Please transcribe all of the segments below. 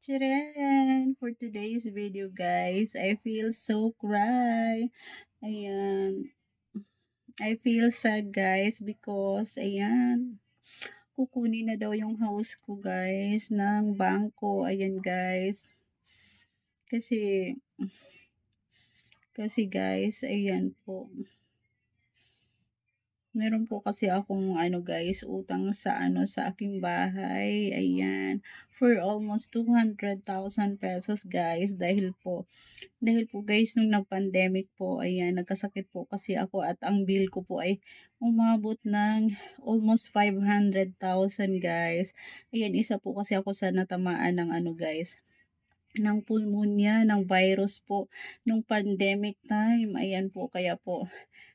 Tcharan! For today's video guys, I feel so cry. Ayan. I feel sad guys because ayan, kukunin na daw yung house ko guys ng bangko. Ayan guys. Kasi guys, ayan po. Meron po kasi akong guys, utang sa sa aking bahay. Ayan. For almost 200,000 pesos guys dahil po guys nung nag-pandemic po, ayan, nagkasakit po kasi ako at ang bill ko po ay umabot ng almost 500,000 guys. Ayan, isa po kasi ako sa natamaan ng guys, ng pulmonya, ng virus po, nung pandemic time. Ayan po, kaya po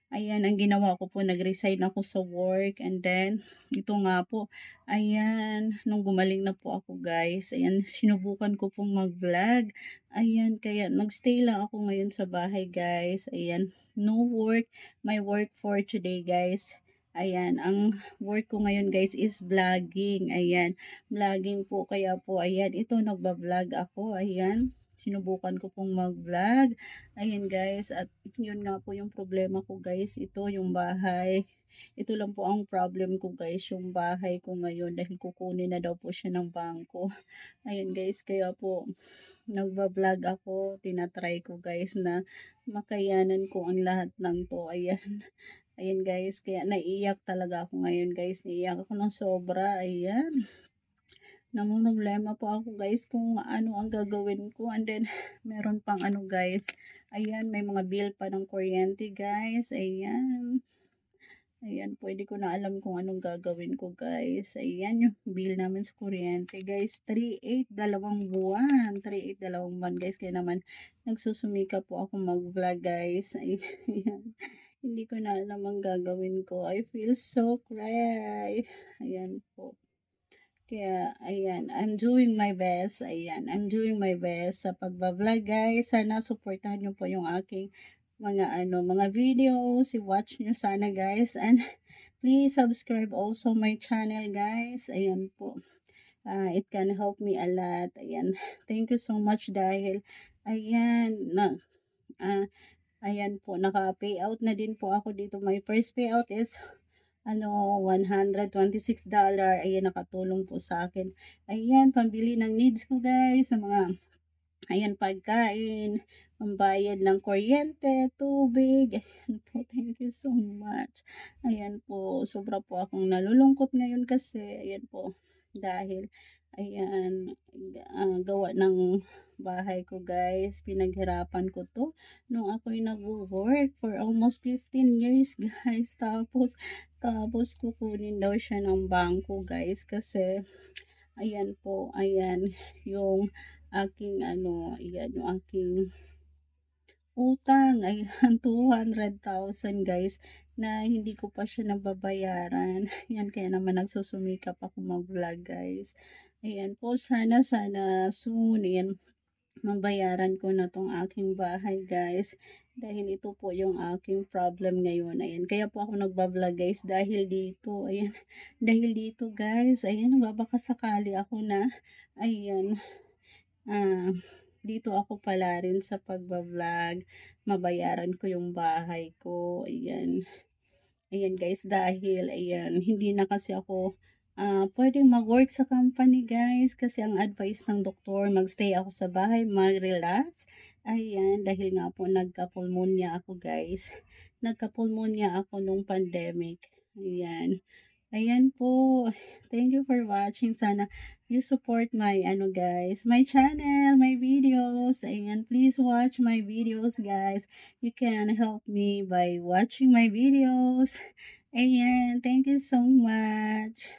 ayan, ang ginawa ko po, nag-resign ako sa work and then, ito nga po, ayan, nung gumaling na po ako guys, ayan, sinubukan ko pong mag-vlog, ayan, kaya nagstay lang ako ngayon sa bahay guys, ayan, no work, my work for today guys, ayan, ang work ko ngayon guys is vlogging, ayan, vlogging po, kaya po, ayan, ito, nagba-vlog ako, ayan, sinubukan ko pong mag-vlog, ayan guys, at yun nga po yung problema ko guys, ito yung bahay. Ito lang po ang problem ko guys, yung bahay ko ngayon dahil kukunin na daw po siya ng bangko. Ayan guys, kaya po nagba-vlog ako, tinatry ko guys na makayanan ko ang lahat ng to. Ayan. Ayan guys, kaya naiiyak talaga ako ngayon guys, naiiyak ako ng sobra. Ayan. Namomroblema po ako guys kung ano ang gagawin ko, and then meron pang guys, ayan, may mga bill pa ng kuryente guys, ayan. Ayan, pwede ko na alam kung anong gagawin ko guys. Ayan yung bill namin sa kuryente guys. 3,800 dalawang buwan. 3,800 dalawang buwan guys. Kaya naman nagsusumika po ako mag-vlog guys. Ayan. Hindi ko na alam ang gagawin ko. I feel so cry. Ayan po. Kaya, ayan, I'm doing my best. Ayan, I'm doing my best sa pagbablog, guys. Sana supportahan nyo po yung aking mga videos. I-watch nyo sana, guys. And please subscribe also my channel, guys. Ayan po. It can help me a lot. Ayan. Thank you so much dahil, ayan, uh, ayan po, naka-payout na din po ako dito. My first payout is $126. Ayan, nakatulong po sa akin. Ayan, pambili ng needs ko guys, sa mga, ayan, pagkain, pambayad ng kuryente, tubig. Ayan po, thank you so much. Ayan po, sobra po akong nalulungkot ngayon kasi, ayan po, dahil, ayan, gawa ng bahay ko guys, pinaghirapan ko to nung ako'y nag-work for almost 15 years guys, tapos kukunin daw siya ng bangko guys kasi ayan po, ayan yung aking ayan yung aking utang, ayan, 200,000 guys, na hindi ko pa siya nababayaran. Yan, kaya naman nagsusumikap ako mag-vlog guys. Ayan po, sana soon, ayan, mabayaran ko na tong aking bahay guys. Dahil ito po yung aking problem ngayon. Ayan, kaya po ako nagbablog guys dahil dito. Ayan, dahil dito guys. Ayan, nagbabakasakali ako na, ayan, ah, dito ako pala rin sa pagbablog. Mabayaran ko yung bahay ko. Ayan. Ayan guys, dahil ayan, hindi na kasi ako pwedeng mag-work sa company guys kasi ang advice ng doktor, magstay ako sa bahay, mag-relax. Ayan, dahil nga po nagka-pulmonya ako guys. Nagka-pulmonya ako nung pandemic. Ayan. Ayan po. Thank you for watching. Sana you support my guys, my channel, my videos. Ayan, please watch my videos guys. You can help me by watching my videos. Ayan, thank you so much.